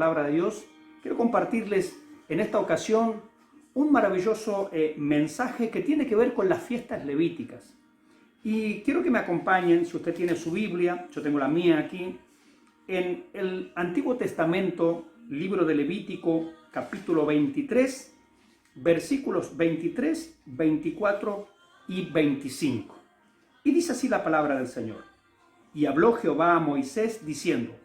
palabra de Dios, quiero compartirles en esta ocasión un maravilloso mensaje que tiene que ver con las fiestas levíticas. Y quiero que me acompañen, si usted tiene su Biblia, yo tengo la mía aquí, en el Antiguo Testamento, libro de Levítico, capítulo 23, versículos 23, 24 y 25. Y dice así la palabra del Señor. Y habló Jehová a Moisés diciendo: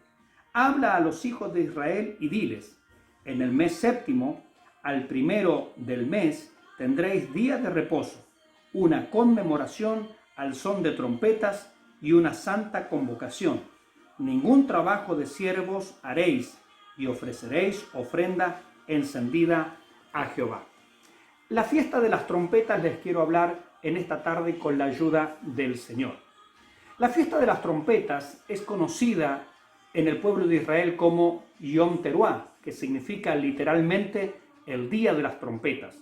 habla a los hijos de Israel y diles: en el mes séptimo, al primero del mes, tendréis día de reposo, una conmemoración al son de trompetas y una santa convocación. Ningún trabajo de siervos haréis, y ofreceréis ofrenda encendida a Jehová. La fiesta de las trompetas les quiero hablar en esta tarde con la ayuda del Señor. La fiesta de las trompetas es conocida en el pueblo de Israel como Yom Teruah, que significa literalmente el día de las trompetas.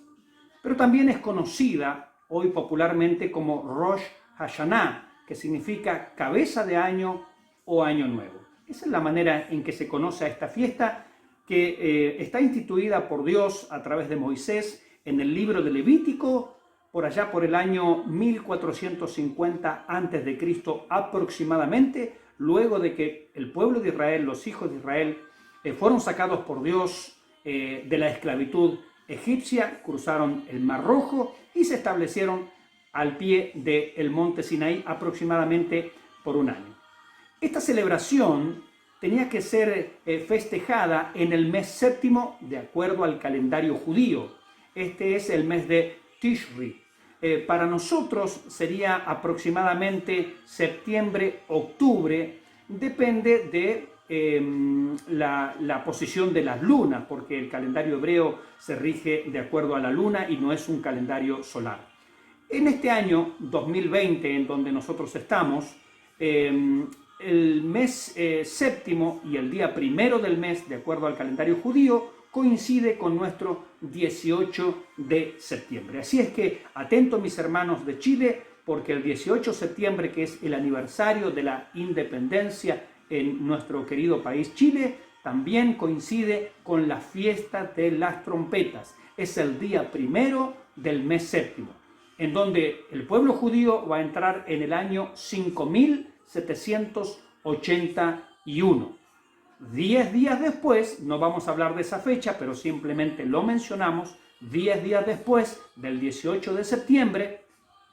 Pero también es conocida hoy popularmente como Rosh Hashanah, que significa cabeza de año o año nuevo. Esa es la manera en que se conoce a esta fiesta que está instituida por Dios a través de Moisés en el libro de Levítico, por allá por el año 1450 a.C. aproximadamente, luego de que el pueblo de Israel, los hijos de Israel, fueron sacados por Dios de la esclavitud egipcia, cruzaron el Mar Rojo y se establecieron al pie del monte Sinaí aproximadamente por un año. Esta celebración tenía que ser festejada en el mes séptimo de acuerdo al calendario judío. Este es el mes de Tishri. Para nosotros sería aproximadamente septiembre-octubre, depende de la posición de las lunas, porque el calendario hebreo se rige de acuerdo a la luna y no es un calendario solar. En este año 2020, en donde nosotros estamos, el mes séptimo y el día primero del mes, de acuerdo al calendario judío, coincide con nuestro 18 de septiembre. Así es que, atentos mis hermanos de Chile, porque el 18 de septiembre, que es el aniversario de la independencia en nuestro querido país Chile, también coincide con la fiesta de las trompetas. Es el día primero del mes séptimo, en donde el pueblo judío va a entrar en el año 5781. 10 días después, no vamos a hablar de esa fecha, pero simplemente lo mencionamos, 10 días después del 18 de septiembre,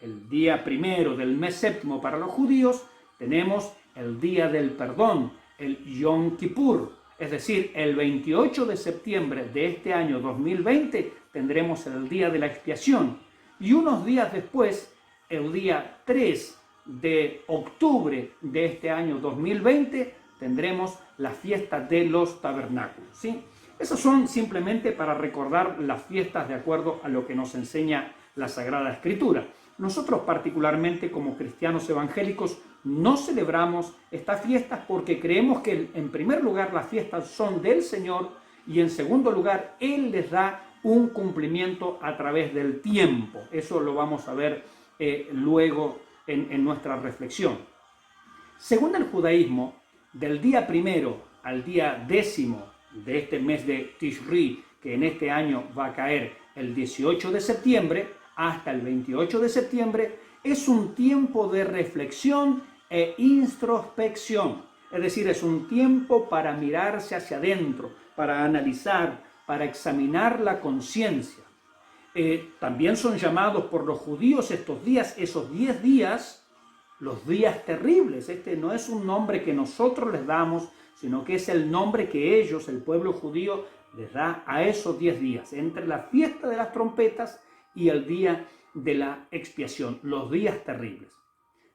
el día primero del mes séptimo para los judíos, tenemos el día del perdón, el Yom Kippur. Es decir, el 28 de septiembre de este año 2020 tendremos el día de la expiación. Y unos días después, el día 3 de octubre de este año 2020, tendremos la fiesta de los tabernáculos, ¿sí? Esas son simplemente para recordar las fiestas de acuerdo a lo que nos enseña la Sagrada Escritura. Nosotros particularmente como cristianos evangélicos no celebramos estas fiestas porque creemos que en primer lugar las fiestas son del Señor y en segundo lugar Él les da un cumplimiento a través del tiempo. Eso lo vamos a ver luego en nuestra reflexión. Según el judaísmo, del día primero al día décimo de este mes de Tishri, que en este año va a caer el 18 de septiembre, hasta el 28 de septiembre, es un tiempo de reflexión e introspección. Es decir, es un tiempo para mirarse hacia adentro, para analizar, para examinar la conciencia. También son llamados por los judíos estos días, esos 10 días, los días terribles. Este no es un nombre que nosotros les damos, sino que es el nombre que ellos, el pueblo judío, les da a esos 10 días, entre la fiesta de las trompetas y el día de la expiación, los días terribles.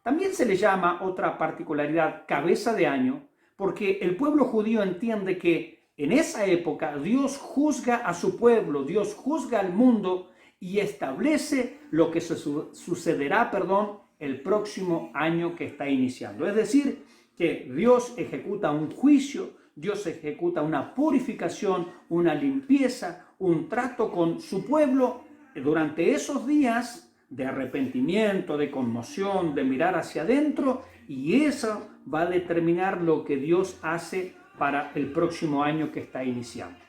También se le llama otra particularidad cabeza de año, porque el pueblo judío entiende que en esa época Dios juzga a su pueblo, Dios juzga al mundo y establece lo que sucederá, el próximo año que está iniciando. Es decir, que Dios ejecuta un juicio, Dios ejecuta una purificación, una limpieza, un trato con su pueblo durante esos días de arrepentimiento, de conmoción, de mirar hacia adentro, y eso va a determinar lo que Dios hace para el próximo año que está iniciando.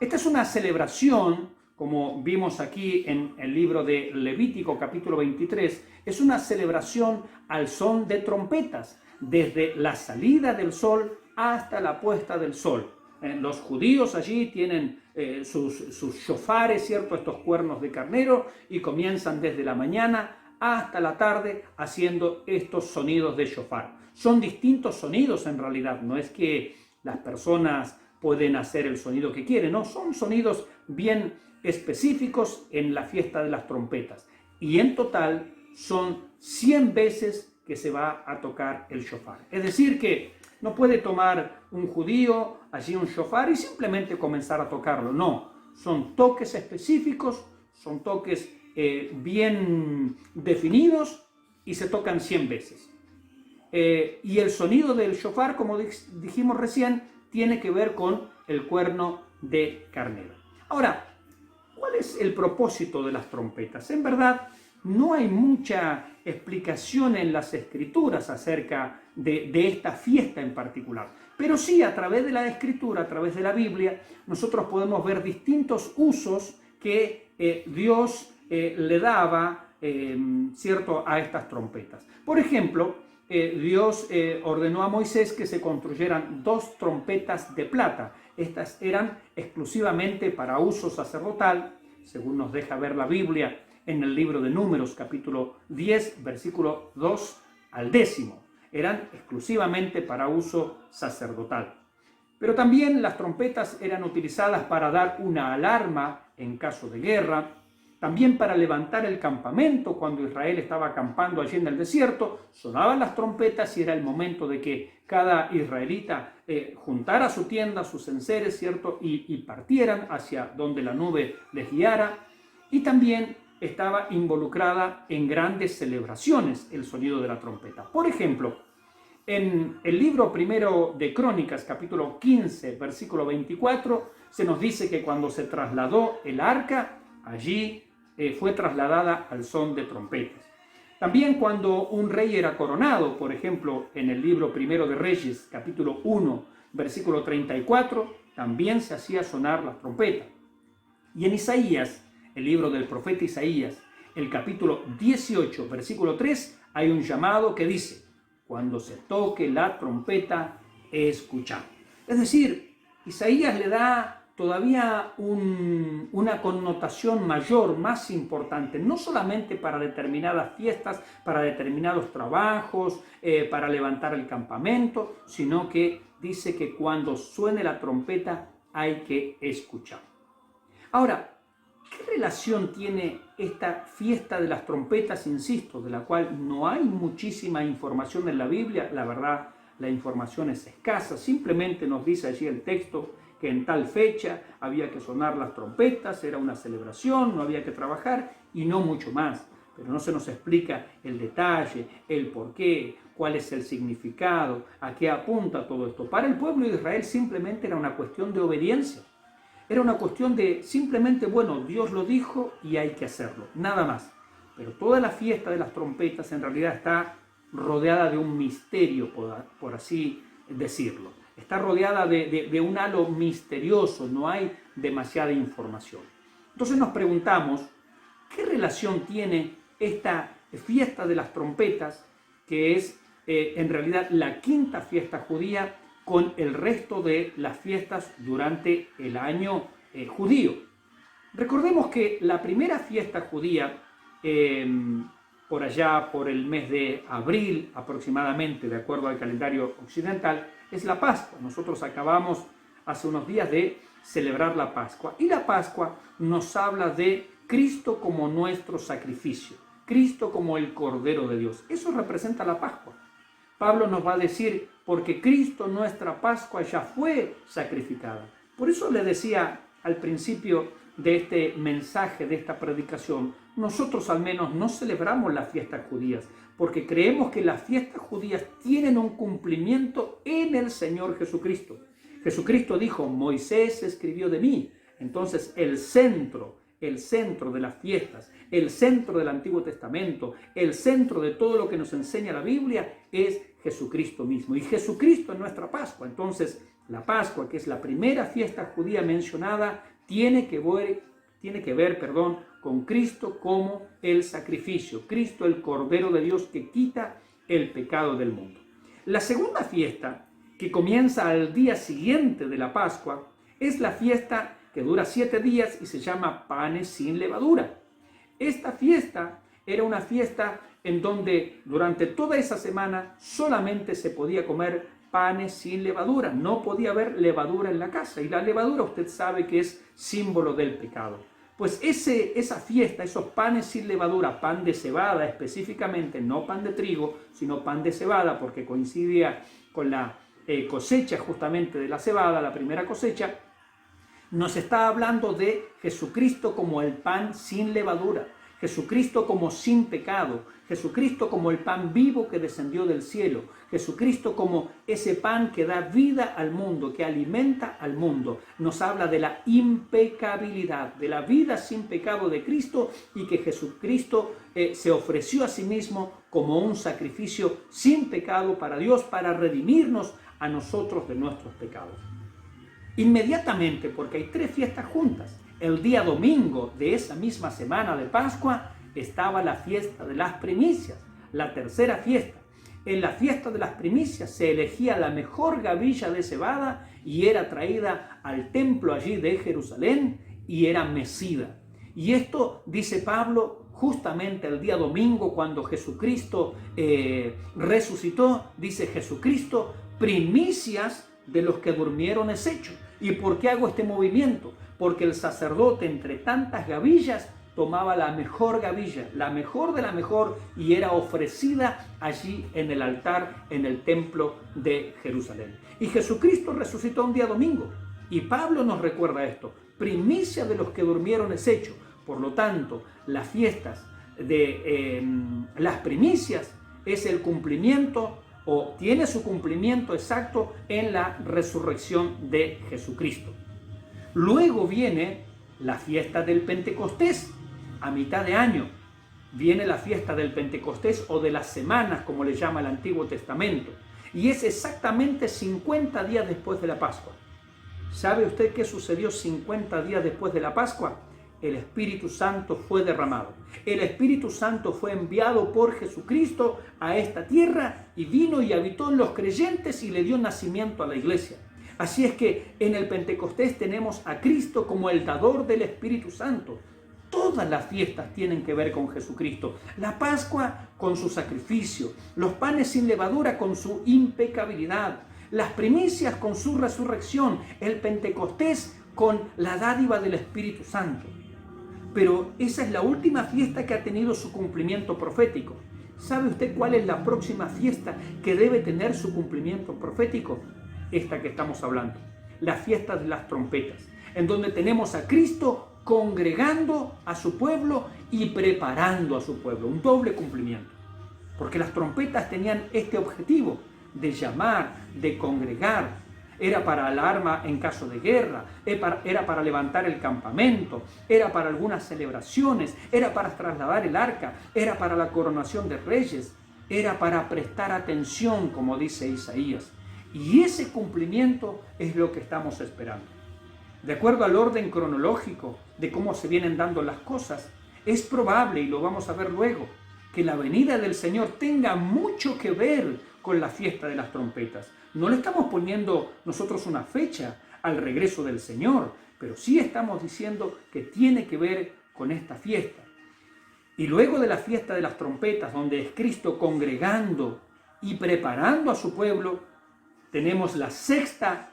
Esta es una celebración, como vimos aquí en el libro de Levítico capítulo 23, es una celebración al son de trompetas, desde la salida del sol hasta la puesta del sol. Los judíos allí tienen sus shofares, ¿cierto? Estos cuernos de carnero, y comienzan desde la mañana hasta la tarde haciendo estos sonidos de shofar. Son distintos sonidos en realidad, no es que las personas pueden hacer el sonido que quieren, no, son sonidos bien específicos en la fiesta de las trompetas. Y en total son 100 veces que se va a tocar el shofar. Es decir que no puede tomar un judío allí un shofar y simplemente comenzar a tocarlo. No, son toques específicos, son toques bien definidos y se tocan 100 veces. Y el sonido del shofar, como dijimos recién, tiene que ver con el cuerno de carnero. Ahora, ¿cuál es el propósito de las trompetas? En verdad, no hay mucha explicación en las Escrituras acerca de esta fiesta en particular. Pero sí, a través de la Escritura, a través de la Biblia, nosotros podemos ver distintos usos que Dios le daba, ¿cierto?, a estas trompetas. Por ejemplo, Dios ordenó a Moisés que se construyeran 2 trompetas de plata. Estas eran exclusivamente para uso sacerdotal, según nos deja ver la Biblia en el libro de Números, capítulo 10, versículo 2 al 10. Eran exclusivamente para uso sacerdotal. Pero también las trompetas eran utilizadas para dar una alarma en caso de guerra, también para levantar el campamento cuando Israel estaba acampando allí en el desierto. Sonaban las trompetas y era el momento de que cada israelita juntara su tienda, sus enseres, ¿cierto? Y partieran hacia donde la nube les guiara. Y también estaba involucrada en grandes celebraciones el sonido de la trompeta. Por ejemplo, en el libro primero de Crónicas, capítulo 15, versículo 24, se nos dice que cuando se trasladó el arca, allí fue trasladada al son de trompetas. También cuando un rey era coronado, por ejemplo, en el libro primero de Reyes, capítulo 1, versículo 34, también se hacía sonar las trompetas. Y en Isaías, el libro del profeta Isaías, el capítulo 18, versículo 3, hay un llamado que dice: cuando se toque la trompeta, escuchad. Es decir, Isaías le da todavía una connotación mayor, más importante, no solamente para determinadas fiestas, para determinados trabajos, para levantar el campamento, sino que dice que cuando suene la trompeta hay que escuchar. Ahora, ¿qué relación tiene esta fiesta de las trompetas, insisto, de la cual no hay muchísima información en la Biblia? La verdad, la información es escasa, simplemente nos dice allí el texto que en tal fecha había que sonar las trompetas, era una celebración, no había que trabajar y no mucho más. Pero no se nos explica el detalle, el porqué, cuál es el significado, a qué apunta todo esto. Para el pueblo de Israel simplemente era una cuestión de obediencia. Era una cuestión de simplemente, bueno, Dios lo dijo y hay que hacerlo, nada más. Pero toda la fiesta de las trompetas en realidad está rodeada de un misterio, por así decirlo. Está rodeada de un halo misterioso, no hay demasiada información. Entonces nos preguntamos, ¿qué relación tiene esta fiesta de las trompetas, que es en realidad la quinta fiesta judía, con el resto de las fiestas durante el año judío? Recordemos que la primera fiesta judía, por allá por el mes de abril aproximadamente, de acuerdo al calendario occidental, es la Pascua. Nosotros acabamos hace unos días de celebrar la Pascua. Y la Pascua nos habla de Cristo como nuestro sacrificio, Cristo como el Cordero de Dios. Eso representa la Pascua. Pablo nos va a decir, porque Cristo, nuestra Pascua, ya fue sacrificada. Por eso le decía al principio de este mensaje, de esta predicación, nosotros al menos no celebramos las fiestas judías, porque creemos que las fiestas judías tienen un cumplimiento en el Señor Jesucristo. Jesucristo dijo, Moisés escribió de mí. Entonces el centro de las fiestas, el centro del Antiguo Testamento, el centro de todo lo que nos enseña la Biblia es Jesucristo mismo. Y Jesucristo es nuestra Pascua. Entonces La Pascua, que es la primera fiesta judía mencionada, tiene que ver, con Cristo como el sacrificio, Cristo el Cordero de Dios que quita el pecado del mundo. La segunda fiesta, que comienza al día siguiente de la Pascua, es la fiesta que dura 7 días y se llama Panes sin Levadura. Esta fiesta era una fiesta en donde durante toda esa semana solamente se podía comer panes sin levadura. No podía haber levadura en la casa. Y la levadura usted sabe que es símbolo del pecado. Pues esa fiesta, esos panes sin levadura, pan de cebada específicamente, no pan de trigo, sino pan de cebada, porque coincidía con la cosecha justamente de la cebada, la primera cosecha, nos está hablando de Jesucristo como el pan sin levadura, Jesucristo como sin pecado, Jesucristo como el pan vivo que descendió del cielo, Jesucristo como ese pan que da vida al mundo, que alimenta al mundo. Nos habla de la impecabilidad, de la vida sin pecado de Cristo y que Jesucristo se ofreció a sí mismo como un sacrificio sin pecado para Dios, para redimirnos a nosotros de nuestros pecados. Inmediatamente, porque hay 3 fiestas juntas, el día domingo de esa misma semana de Pascua estaba la fiesta de las primicias, la tercera fiesta. En la fiesta de las primicias se elegía la mejor gavilla de cebada y era traída al templo allí de Jerusalén y era mecida. Y esto, dice Pablo, justamente el día domingo cuando Jesucristo resucitó, dice Jesucristo, primicias de los que durmieron es hecho. ¿Y por qué hago este movimiento? Porque el sacerdote entre tantas gavillas tomaba la mejor gavilla, la mejor de la mejor, y era ofrecida allí en el altar, en el templo de Jerusalén. Y Jesucristo resucitó un día domingo. Y Pablo nos recuerda esto: primicia de los que durmieron es hecho. Por lo tanto, las fiestas de las primicias es el cumplimiento o tiene su cumplimiento exacto en la resurrección de Jesucristo. Luego viene la fiesta del Pentecostés. A mitad de año viene la fiesta del Pentecostés o de las semanas, como le llama el Antiguo Testamento. Y es exactamente 50 días después de la Pascua. ¿Sabe usted qué sucedió 50 días después de la Pascua? El Espíritu Santo fue derramado. El Espíritu Santo fue enviado por Jesucristo a esta tierra y vino y habitó en los creyentes y le dio nacimiento a la iglesia. Así es que en el Pentecostés tenemos a Cristo como el dador del Espíritu Santo. Todas las fiestas tienen que ver con Jesucristo. La Pascua con su sacrificio, los panes sin levadura con su impecabilidad, las primicias con su resurrección, el Pentecostés con la dádiva del Espíritu Santo. Pero esa es la última fiesta que ha tenido su cumplimiento profético. ¿Sabe usted cuál es la próxima fiesta que debe tener su cumplimiento profético? Esta que estamos hablando, la fiesta de las trompetas, en donde tenemos a Cristo congregando a su pueblo y preparando a su pueblo, un doble cumplimiento. Porque las trompetas tenían este objetivo de llamar, de congregar. Era para alarma en caso de guerra, era para levantar el campamento, era para algunas celebraciones, era para trasladar el arca, era para la coronación de reyes, era para prestar atención, como dice Isaías. Y ese cumplimiento es lo que estamos esperando. De acuerdo al orden cronológico de cómo se vienen dando las cosas, es probable, y lo vamos a ver luego, que la venida del Señor tenga mucho que ver con la fiesta de las trompetas. No le estamos poniendo nosotros una fecha al regreso del Señor, pero sí estamos diciendo que tiene que ver con esta fiesta. Y luego de la fiesta de las trompetas, donde es Cristo congregando y preparando a su pueblo, tenemos la sexta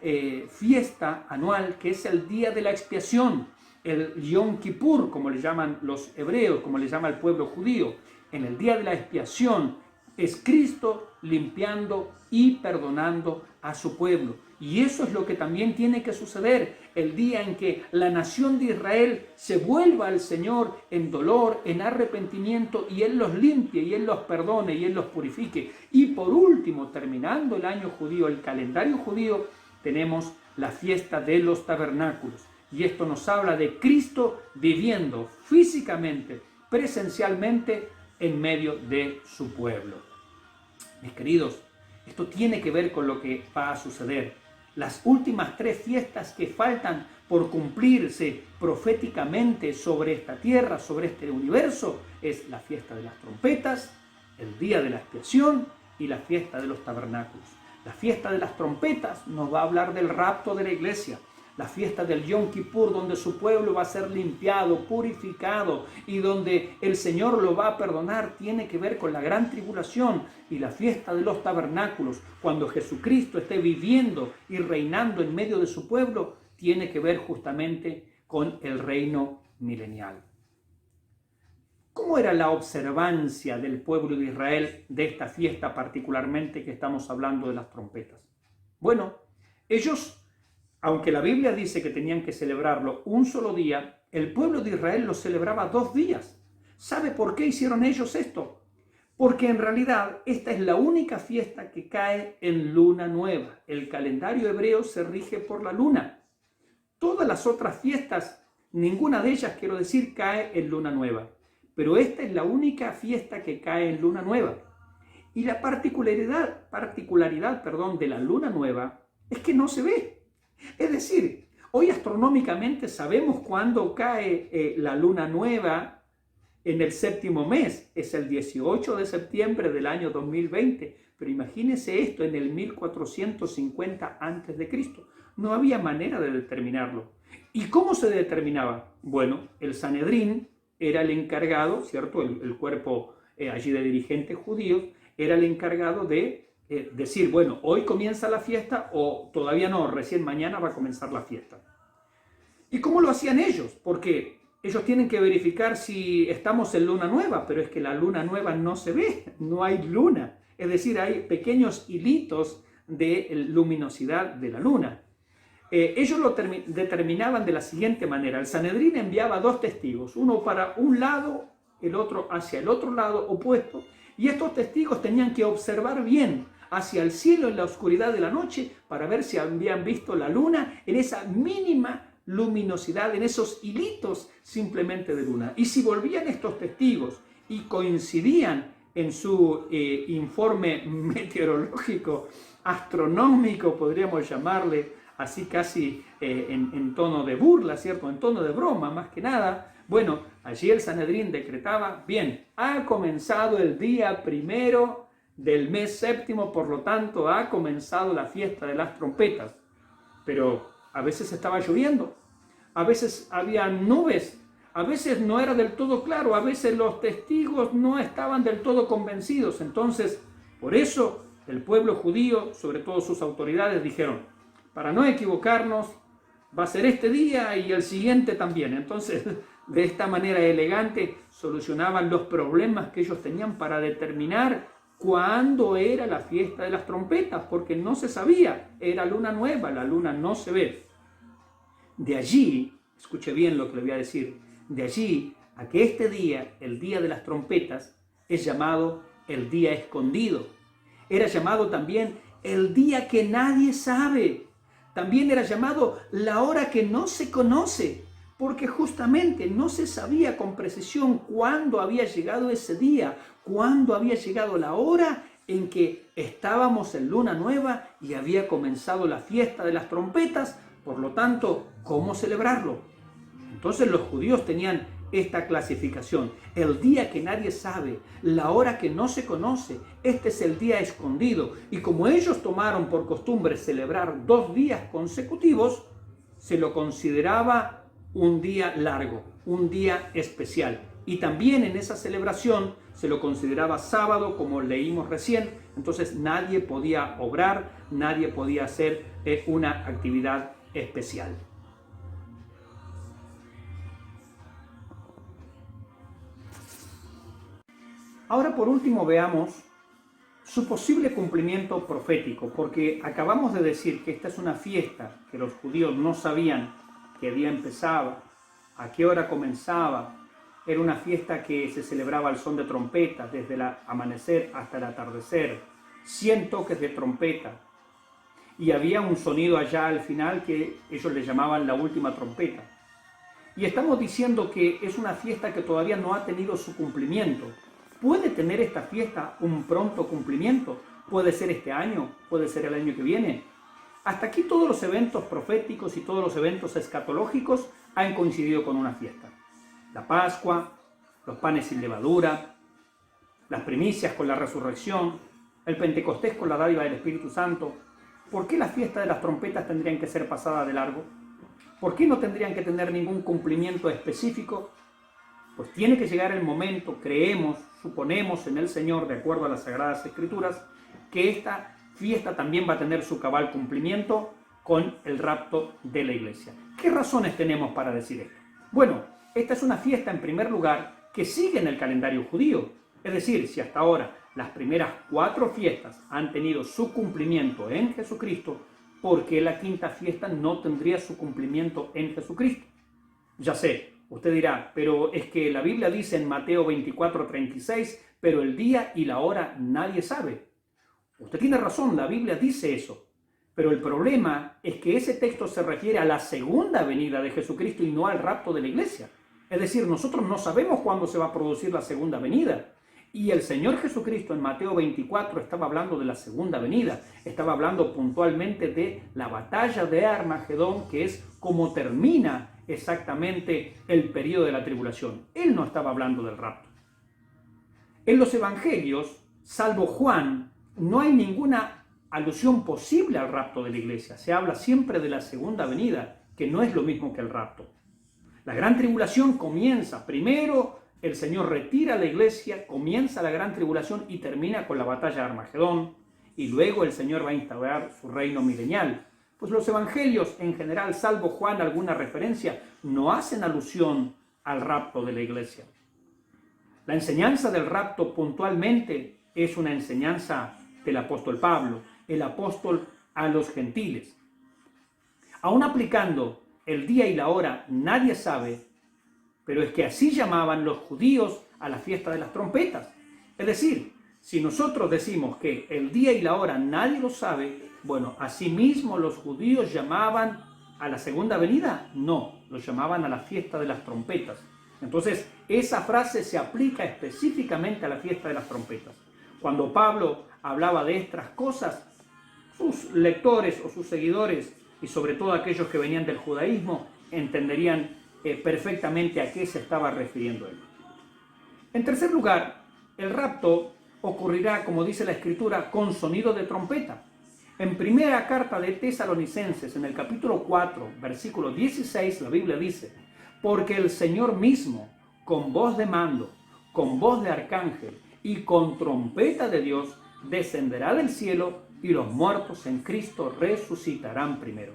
fiesta anual, que es el día de la expiación, el Yom Kippur, como le llaman los hebreos, como le llama el pueblo judío. En el día de la expiación es Cristo limpiando y perdonando a su pueblo. Y eso es lo que también tiene que suceder el día en que la nación de Israel se vuelva al Señor en dolor, en arrepentimiento, y Él los limpie, y Él los perdone, y Él los purifique. Y por último, terminando el año judío, el calendario judío, tenemos la fiesta de los tabernáculos. Y esto nos habla de Cristo viviendo físicamente, presencialmente, en medio de su pueblo. Mis queridos, esto tiene que ver con lo que va a suceder. Las últimas 3 fiestas que faltan por cumplirse proféticamente sobre esta tierra, sobre este universo, es la fiesta de las trompetas, el día de la expiación y la fiesta de los tabernáculos. La fiesta de las trompetas nos va a hablar del rapto de la iglesia. La fiesta del Yom Kippur, donde su pueblo va a ser limpiado, purificado y donde el Señor lo va a perdonar, tiene que ver con la gran tribulación. Y la fiesta de los tabernáculos, cuando Jesucristo esté viviendo y reinando en medio de su pueblo, tiene que ver justamente con el reino milenial. ¿Cómo era la observancia del pueblo de Israel de esta fiesta, particularmente que estamos hablando de las trompetas? Bueno, ellos, aunque la Biblia dice que tenían que celebrarlo un solo día, el pueblo de Israel lo celebraba 2 días. ¿Sabe por qué hicieron ellos esto? Porque en realidad esta es la única fiesta que cae en luna nueva. El calendario hebreo se rige por la luna. Todas las otras fiestas, ninguna de ellas, quiero decir, cae en luna nueva. Pero esta es la única fiesta que cae en luna nueva. Y la particularidad, de la luna nueva es que no se ve. Es decir, hoy astronómicamente sabemos cuándo cae la luna nueva en el 7º mes. Es el 18 de septiembre del año 2020. Pero imagínense esto en el 1450 a.C. No había manera de determinarlo. ¿Y cómo se determinaba? Bueno, el Sanedrín era el encargado, ¿cierto? El cuerpo allí de dirigentes judíos era el encargado de decir, bueno, hoy comienza la fiesta o todavía no, recién mañana va a comenzar la fiesta. ¿Y cómo lo hacían ellos? Porque ellos tienen que verificar si estamos en luna nueva, pero es que la luna nueva no se ve, no hay luna. Es decir, hay pequeños hilitos de luminosidad de la luna. Ellos lo determinaban de la siguiente manera. El Sanedrín enviaba 2 testigos, uno para un lado, el otro hacia el otro lado opuesto, y estos testigos tenían que observar bien hacia el cielo en la oscuridad de la noche para ver si habían visto la luna en esa mínima luminosidad, en esos hilitos simplemente de luna. Y si volvían estos testigos y coincidían en su informe meteorológico, astronómico, podríamos llamarle, así casi en tono de burla, ¿cierto? En tono de broma, más que nada. Bueno, allí el Sanedrín decretaba, bien, ha comenzado el día 1 del mes 7º, por lo tanto ha comenzado la fiesta de las trompetas. Pero a veces estaba lloviendo, a veces había nubes, a veces no era del todo claro, a veces los testigos no estaban del todo convencidos. Entonces, por eso el pueblo judío, sobre todo sus autoridades, dijeron, para no equivocarnos, va a ser este día y el siguiente también. Entonces, de esta manera elegante, solucionaban los problemas que ellos tenían para determinar cuándo era la fiesta de las trompetas, porque no se sabía, era luna nueva, la luna no se ve. De allí, escuche bien lo que le voy a decir, de allí a que este día, el día de las trompetas, es llamado el día escondido. Era llamado también el día que nadie sabe. También era llamado la hora que no se conoce, porque justamente no se sabía con precisión cuándo había llegado ese día, cuándo había llegado la hora en que estábamos en luna nueva y había comenzado la fiesta de las trompetas. Por lo tanto, ¿cómo celebrarlo? Entonces los judíos tenían esta clasificación: el día que nadie sabe, la hora que no se conoce, este es el día escondido. Y como ellos tomaron por costumbre celebrar 2 días consecutivos, se lo consideraba un día largo, un día especial. Y también en esa celebración se lo consideraba sábado, como leímos recién. Entonces nadie podía obrar, nadie podía hacer una actividad especial. Ahora, por último, veamos su posible cumplimiento profético, porque acabamos de decir que esta es una fiesta que los judíos no sabían qué día empezaba, a qué hora comenzaba. Era una fiesta que se celebraba al son de trompetas, desde el amanecer hasta el atardecer, 100 toques de trompeta. Y había un sonido allá al final que ellos le llamaban la última trompeta. Y estamos diciendo que es una fiesta que todavía no ha tenido su cumplimiento. ¿Puede tener esta fiesta un pronto cumplimiento? ¿Puede ser este año? ¿Puede ser el año que viene? Hasta aquí todos los eventos proféticos y todos los eventos escatológicos han coincidido con una fiesta. La Pascua, los panes sin levadura, las primicias con la resurrección, el Pentecostés con la dádiva del Espíritu Santo. ¿Por qué las fiestas de las trompetas tendrían que ser pasadas de largo? ¿Por qué no tendrían que tener ningún cumplimiento específico? Pues tiene que llegar el momento, creemos, suponemos en el Señor, de acuerdo a las Sagradas Escrituras, que esta fiesta también va a tener su cabal cumplimiento con el rapto de la iglesia. ¿Qué razones tenemos para decir esto? Bueno, esta es una fiesta en primer lugar que sigue en el calendario judío. Es decir, si hasta ahora las primeras 4 fiestas han tenido su cumplimiento en Jesucristo, ¿por qué la quinta fiesta no tendría su cumplimiento en Jesucristo? Ya sé, usted dirá, pero es que la Biblia dice en Mateo 24:36, pero el día y la hora nadie sabe. Usted tiene razón, la Biblia dice eso, pero el problema es que ese texto se refiere a la segunda venida de Jesucristo y no al rapto de la iglesia. Es decir, nosotros no sabemos cuándo se va a producir la segunda venida. Y el Señor Jesucristo en Mateo 24 estaba hablando de la segunda venida, estaba hablando puntualmente de la batalla de Armagedón, que es como termina exactamente el periodo de la tribulación. Él no estaba hablando del rapto. En los evangelios, salvo Juan, no hay ninguna alusión posible al rapto de la iglesia. Se habla siempre de la segunda venida, que no es lo mismo que el rapto. La gran tribulación comienza. Primero el Señor retira a la iglesia, comienza la gran tribulación y termina con la batalla de Armagedón. Y luego el Señor va a instaurar su reino milenial. Pues los evangelios en general, salvo Juan alguna referencia, no hacen alusión al rapto de la iglesia. La enseñanza del rapto puntualmente es una enseñanza del apóstol Pablo, el apóstol a los gentiles. Aún aplicando el día y la hora, nadie sabe, pero es que así llamaban los judíos a la fiesta de las trompetas. Es decir, si nosotros decimos que el día y la hora nadie lo sabe, bueno, asimismo los judíos llamaban a la segunda venida, no, lo llamaban a la fiesta de las trompetas. Entonces, esa frase se aplica específicamente a la fiesta de las trompetas. Cuando Pablo hablaba de estas cosas, sus lectores o sus seguidores, y sobre todo aquellos que venían del judaísmo, entenderían perfectamente a qué se estaba refiriendo él. En tercer lugar, el rapto ocurrirá, como dice la Escritura, con sonido de trompeta. En primera carta de Tesalonicenses, en el capítulo 4, versículo 16, la Biblia dice: porque el Señor mismo, con voz de mando, con voz de arcángel y con trompeta de Dios, descenderá del cielo y los muertos en Cristo resucitarán primero.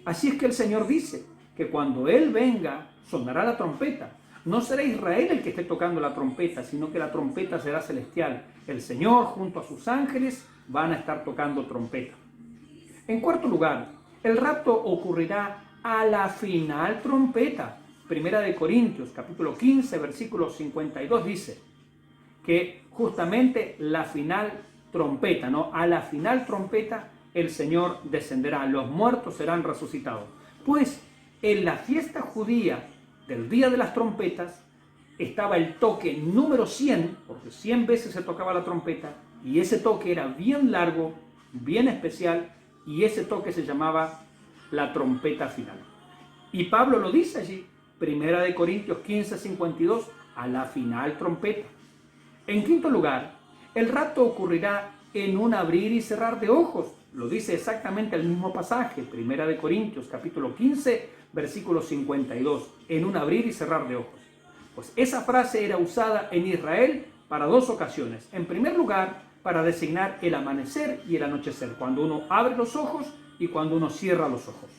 Así es que el Señor dice que cuando Él venga, sonará la trompeta. No será Israel el que esté tocando la trompeta, sino que la trompeta será celestial. El Señor junto a sus ángeles van a estar tocando trompeta. En cuarto lugar, el rapto ocurrirá a la final trompeta. Primera de Corintios, capítulo 15, versículo 52 dice que justamente la final trompeta, ¿no? A la final trompeta el Señor descenderá, los muertos serán resucitados. Pues en la fiesta judía del Día de las Trompetas estaba el toque número 100, porque 100 veces se tocaba la trompeta, y ese toque era bien largo, bien especial, y ese toque se llamaba la trompeta final. Y Pablo lo dice allí, Primera de Corintios 15, 52, a la final trompeta. En quinto lugar, el rapto ocurrirá en un abrir y cerrar de ojos. Lo dice exactamente el mismo pasaje, Primera de Corintios, capítulo 15, versículo 52, en un abrir y cerrar de ojos. Pues esa frase era usada en Israel para dos ocasiones. En primer lugar, para designar el amanecer y el anochecer, cuando uno abre los ojos y cuando uno cierra los ojos.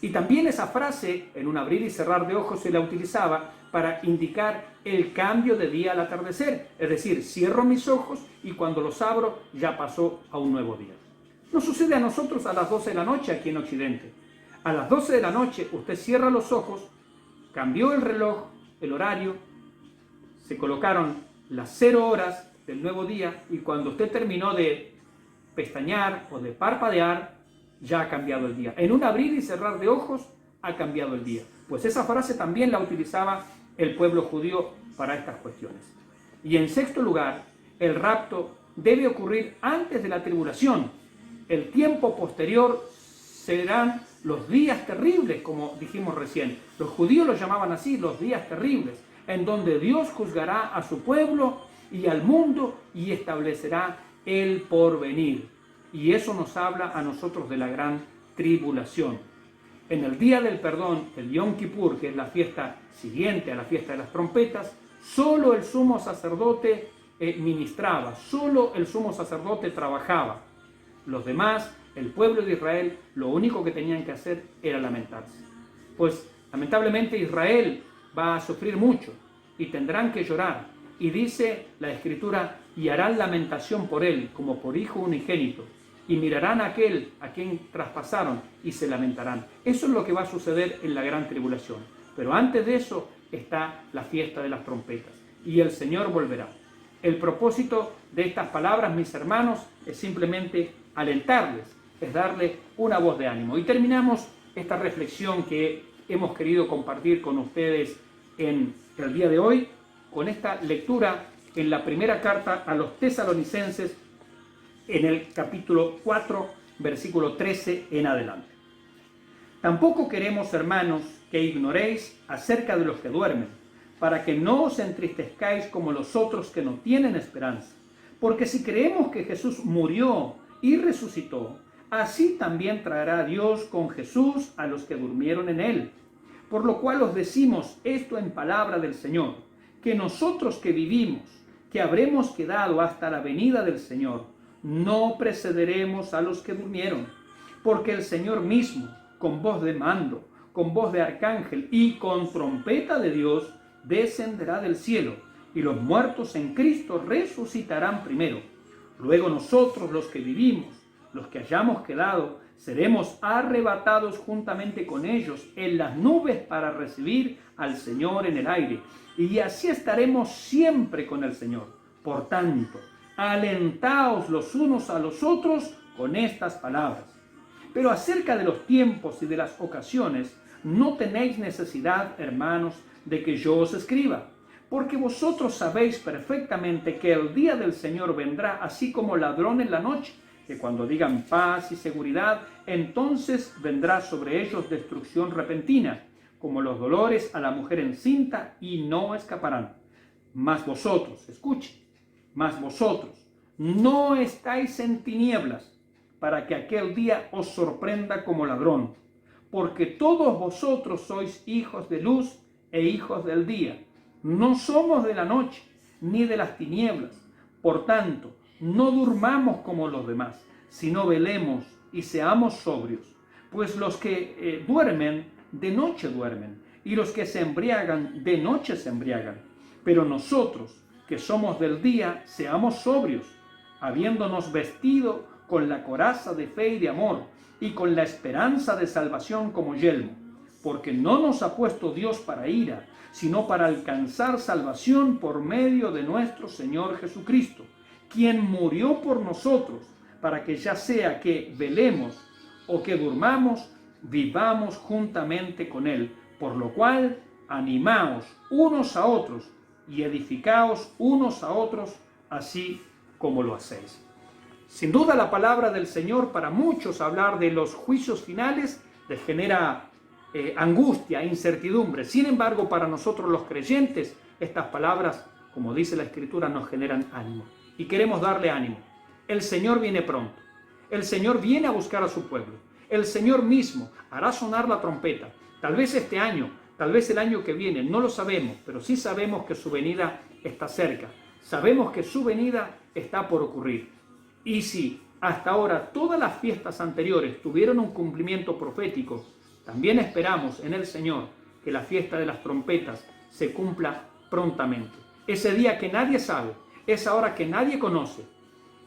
Y también esa frase, en un abrir y cerrar de ojos, se la utilizaba para indicar el cambio de día al atardecer. Es decir, cierro mis ojos y cuando los abro ya pasó a un nuevo día. Nos sucede a nosotros a las 12 de la noche aquí en Occidente. A las 12 de la noche usted cierra los ojos, cambió el reloj, el horario, se colocaron las 0 horas del nuevo día y cuando usted terminó de pestañear o de parpadear, ya ha cambiado el día. En un abrir y cerrar de ojos ha cambiado el día. Pues esa frase también la utilizaba el pueblo judío para estas cuestiones. Y en sexto lugar, el rapto debe ocurrir antes de la tribulación. El tiempo posterior serán los días terribles, como dijimos recién. Los judíos los llamaban así, los días terribles, en donde Dios juzgará a su pueblo y al mundo y establecerá el porvenir. Y eso nos habla a nosotros de la gran tribulación. En el día del perdón, el Yom Kippur, que es la fiesta siguiente a la fiesta de las trompetas, solo el sumo sacerdote ministraba, solo el sumo sacerdote trabajaba. Los demás, el pueblo de Israel, lo único que tenían que hacer era lamentarse. Pues lamentablemente Israel va a sufrir mucho y tendrán que llorar. Y dice la Escritura, y harán lamentación por él, como por hijo unigénito, y mirarán a aquel a quien traspasaron y se lamentarán. Eso es lo que va a suceder en la gran tribulación. Pero antes de eso está la fiesta de las trompetas, y el Señor volverá. El propósito de estas palabras, mis hermanos, es simplemente alentarles, es darle una voz de ánimo. Y terminamos esta reflexión que hemos querido compartir con ustedes en el día de hoy, con esta lectura en la primera carta a los tesalonicenses, en el capítulo 4, versículo 13 en adelante. Tampoco queremos, hermanos, que ignoréis acerca de los que duermen, para que no os entristezcáis como los otros que no tienen esperanza. Porque si creemos que Jesús murió y resucitó, así también traerá Dios con Jesús a los que durmieron en él. Por lo cual os decimos esto en palabra del Señor, que nosotros que vivimos, que habremos quedado hasta la venida del Señor, no precederemos a los que durmieron, porque el Señor mismo, con voz de mando, con voz de arcángel y con trompeta de Dios, descenderá del cielo, y los muertos en Cristo resucitarán primero. Luego nosotros, los que vivimos, los que hayamos quedado, seremos arrebatados juntamente con ellos en las nubes para recibir al Señor en el aire, y así estaremos siempre con el Señor. Por tanto, alentaos los unos a los otros con estas palabras. Pero acerca de los tiempos y de las ocasiones, no tenéis necesidad, hermanos, de que yo os escriba, porque vosotros sabéis perfectamente que el día del Señor vendrá así como ladrón en la noche, que cuando digan paz y seguridad, entonces vendrá sobre ellos destrucción repentina, como los dolores a la mujer encinta, y no escaparán. Mas vosotros, escuchen, mas vosotros no estáis en tinieblas, para que aquel día os sorprenda como ladrón, porque todos vosotros sois hijos de luz e hijos del día. No somos de la noche, ni de las tinieblas. Por tanto, no durmamos como los demás, sino velemos y seamos sobrios. Pues los que duermen, de noche duermen, y los que se embriagan, de noche se embriagan. Pero nosotros, que somos del día, seamos sobrios, habiéndonos vestido con la coraza de fe y de amor, y con la esperanza de salvación como yelmo. Porque no nos ha puesto Dios para ira, sino para alcanzar salvación por medio de nuestro Señor Jesucristo, quien murió por nosotros, para que ya sea que velemos o que durmamos, vivamos juntamente con Él. Por lo cual, animaos unos a otros y edificaos unos a otros, así como lo hacéis. Sin duda la palabra del Señor, para muchos hablar de los juicios finales les genera angustia, incertidumbre. Sin embargo, para nosotros los creyentes, estas palabras, como dice la Escritura, nos generan ánimo. Y queremos darle ánimo. El Señor viene pronto. El Señor viene a buscar a su pueblo. El Señor mismo hará sonar la trompeta. Tal vez este año, tal vez el año que viene, no lo sabemos, pero sí sabemos que su venida está cerca. Sabemos que su venida está por ocurrir. Y si hasta ahora todas las fiestas anteriores tuvieron un cumplimiento profético, también esperamos en el Señor que la fiesta de las trompetas se cumpla prontamente. Ese día que nadie sabe, esa hora que nadie conoce,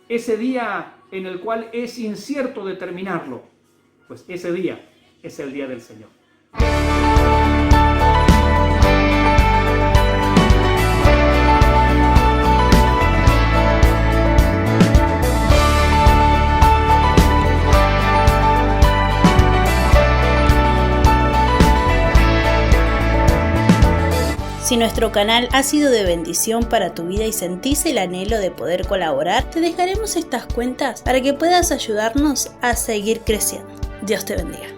ese día en el cual es incierto determinarlo, pues ese día es el día del Señor. Si nuestro canal ha sido de bendición para tu vida y sentís el anhelo de poder colaborar, te dejaremos estas cuentas para que puedas ayudarnos a seguir creciendo. Dios te bendiga.